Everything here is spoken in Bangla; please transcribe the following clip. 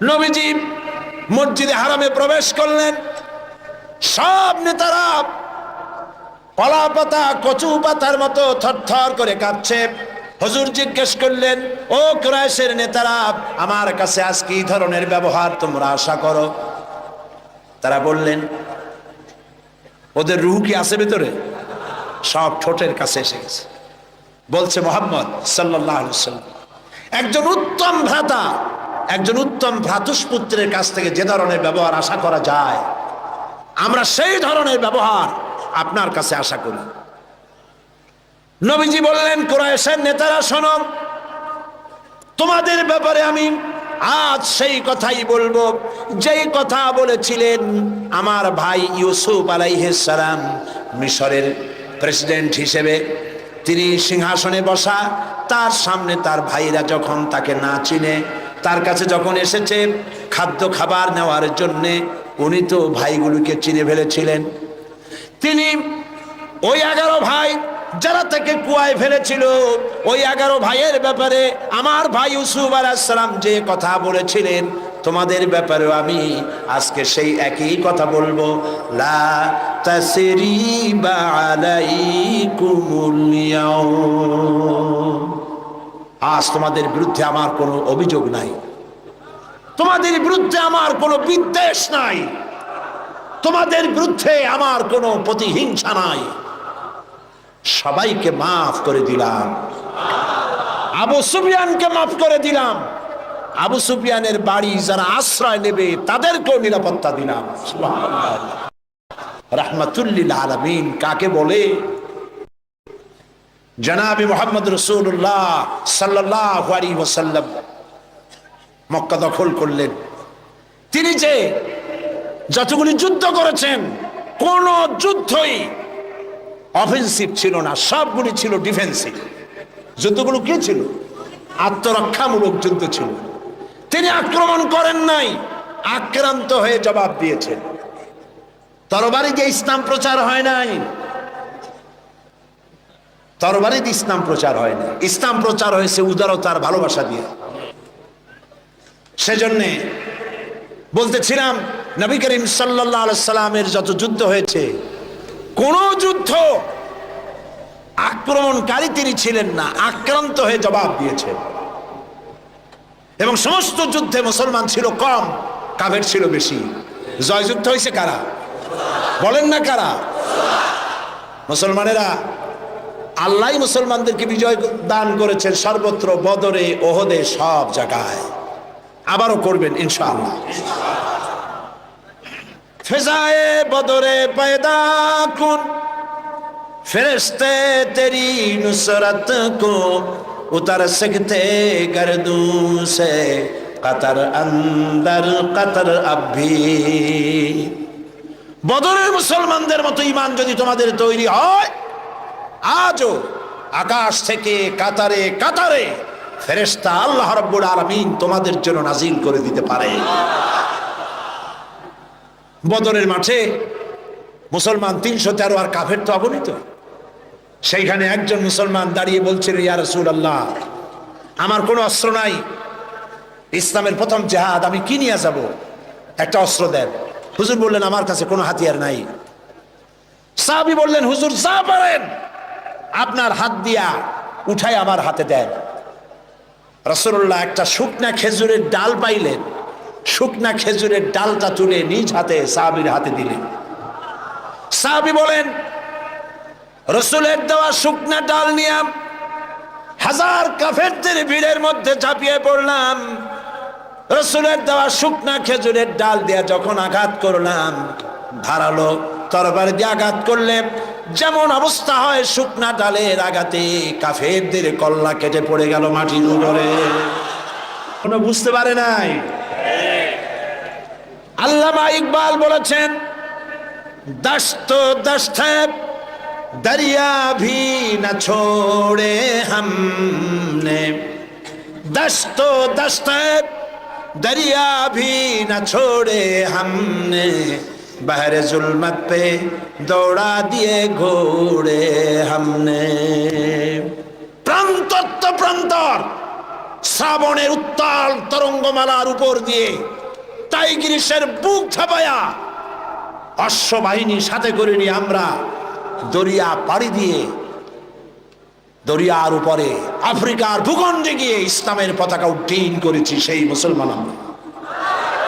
নবীজি মসজিদে হারামে প্রবেশ করলেন। সব নেতারা কলা পাতা কচু পাতার মতো থরথর করে কাঁপছে। হুজুর জিজ্ঞেস করলেন, ও কুরাইশের নেতারা, আমার কাছে আজ কি ধরনের ব্যবহার তোমরা আশা করো? তারা বললেন, ওদের রূহ কি আছে ভেতরে? সব ঠোঁটের কাছে এসে গেছে। বলছে মুহাম্মদ সাল্লাল্লাহু আলাইহি ওয়াসাল্লাম, একজন উত্তম ভ্রাতা, একজন উত্তম ভ্রাতুষ্পুত্রের কাছ থেকে যে ধরনের ব্যবহার আশা করা যায়, আমরা সেই ধরনের ব্যবহার আপনার কাছে আশা করি। নবীজি বললেন, কুরাইশের নেতারা শোনো, তোমাদের ব্যাপারে আমি আজ সেই কথাই বলবো যেই কথা বলেছিলেন আমার ভাই ইউসুফ আলাইহিস সালাম মিশরের প্রেসিডেন্ট হিসেবে। তিনি সিংহাসনে বসা, তার সামনে তার ভাইরা যখন তাকে না চিনে তার কাছে যখন এসেছে খাদ্য খাবার নেওয়ার জন্যে, উনি তো ভাইগুলোকে চিনে ফেলেছিলেন। তিনি ওই 11 ভাই যারা তাকে কুয়ায় ফেলেছিল, ওই 11 ভাইয়ের ব্যাপারে আমার ভাই ইউসুফ আলাইহিস সালাম যে কথা বলেছিলেন, তোমাদের ব্যাপারেও আমি আজকে সেই একই কথা বলবো। লা তাসরিবা আলাইকুমুল ইয়াউম, আজ তোমাদের বিরুদ্ধে আমার কোনো অভিযোগ নাই, তোমাদের বিরুদ্ধে আমার কোনো বিদ্বেষ নাই, তোমাদের বিরুদ্ধে আমার কোনো প্রতিহিংসা নাই, সবাইকে মাফ করে দিলাম। আবু সুফিয়ানকে মাফ করে দিলাম, আবু সুফিয়ানের বাড়ি যারা আশ্রয় নেবে তাদেরকেও নিরাপত্তা দিলাম। সুবহানাল্লাহ। রাহমাতুল লিল আলামিন কাকে বলে? জনাবে মুহাম্মদ রাসূলুল্লাহ সাল্লাল্লাহু আলাইহি ওয়াসাল্লাম মক্কা দখল করলেন। তিনি যে যতগুলি যুদ্ধ করেছেন, কোন যুদ্ধই অফেন্সিভ ছিল না, সবগুলি ছিল ডিফেন্সিভ। যুদ্ধগুলো কি ছিল? আত্মরক্ষামূলক যুদ্ধ ছিল। তিনি আক্রমণ করেন নাই, আক্রান্ত হয়ে জবাব দিয়েছেন। তরবারি দিয়ে ইসলাম প্রচার হয় নাই, তরবারি দিয়ে ইসলাম প্রচার হয় না, ইসলাম প্রচার হয়েছে উদারতার ভালোবাসা দিয়ে। সেজন্যে বলতেছিলাম, নবী করিম সাল্লাল্লাহু আলাইহি সাল্লামের যত যুদ্ধ হয়েছে, কোন যুদ্ধ আক্রমণকারী তিনি ছিলেন না, আক্রান্ত হয়ে জবাব দিয়েছেন। এবং সমস্ত যুদ্ধে মুসলমান ছিল কম, কাফের ছিল বেশি। জয়যুদ্ধ হয়েছে কারা? বলেন না কারা? মুসলমানেরা। আল্লাহ মুসলমানদেরকে বিজয় দান করেছেন সর্বত্র, বদরে, ওহদে, সব জায়গায়। আবারও করবেন ইনশাআল্লাহ। ফেজায়ে বদরে পয়দা কুন, ফেরেশতে তেরি নুসরত কো উতার सकते गर्दों से कतर अंदर कतर अभी। বদরের মুসলমানদের মতো ঈমান যদি তোমাদের তৈরি হয়, আজও আকাশ থেকে কাতারে কাতারে ফেরেশতা আল্লাহ রাব্বুল আলামিন তোমাদের জন্য নাজিল করে দিতে পারে। বদরের মাঠে মুসলমান 313 আর কাফের তো অগণিত। সেইখানে একজন মুসলমান দাঁড়িয়ে বলছিল, ইয়া রাসূলুল্লাহ, আমার কোনো অস্ত্র নাই, ইসলামের প্রথম জিহাদ আমি কি নিয়ে যাব, একটা অস্ত্র দেন। হুজুর বললেন, আমার কাছে কোনো হাতিয়ার নাই। সাহাবী বললেন, হুজুর যা পারেন আপনার হাত দিয়া উঠাই আমার হাতে দেন। রাসূলুল্লাহ একটা শুকনা খেজুরের ডাল পাইলেন, শুকনা খেজুরের ডালটা তুলে নিজ হাতে সাহাবীর হাতে দিলেন। সাহাবী বলেন, রাসূলের দেওয়া শুকনা ডাল নিয়ে হাজার কাফেরদের ভিড়ের মধ্যে ঝাঁপিয়ে পড়লাম। রাসূলের দেওয়া শুকনা খেজুরের ডাল দিয়ে যখন আঘাত করলাম, ধারালো তরবারি দিয়ে আঘাত করলে যেমন অবস্থা হয়, শুকনা ডালের আঘাতে কাফেরদের কল্লা কেটে পড়ে গেল মাটির উপরে। কোনো বুঝতে পারে নাই। আল্লামা ইকবাল বলেছেন, দস্ত দস্ত दरिया भी न छोड़े हमने, दस्तो दस्त दरिया भी न छोड़े हमने, बहर जुल्मत पे दौड़ा दिए घोड़े हमने। প্রান্তর তো প্রান্তর শ্রাবণের উত্তাল তরঙ্গমালার উপর দিয়ে টাইগ্রিসের বুক ছাপায়া অশ্ববাহিনী সাথে করে নিয়ে আমরা দরিয়া পাড়ি দিয়ে দরিয়ার উপরে আফ্রিকার ভূখণ্ডে গিয়ে ইসলামের পতাকা উড্ডীন করেছি। সেই মুসলমান আমরা।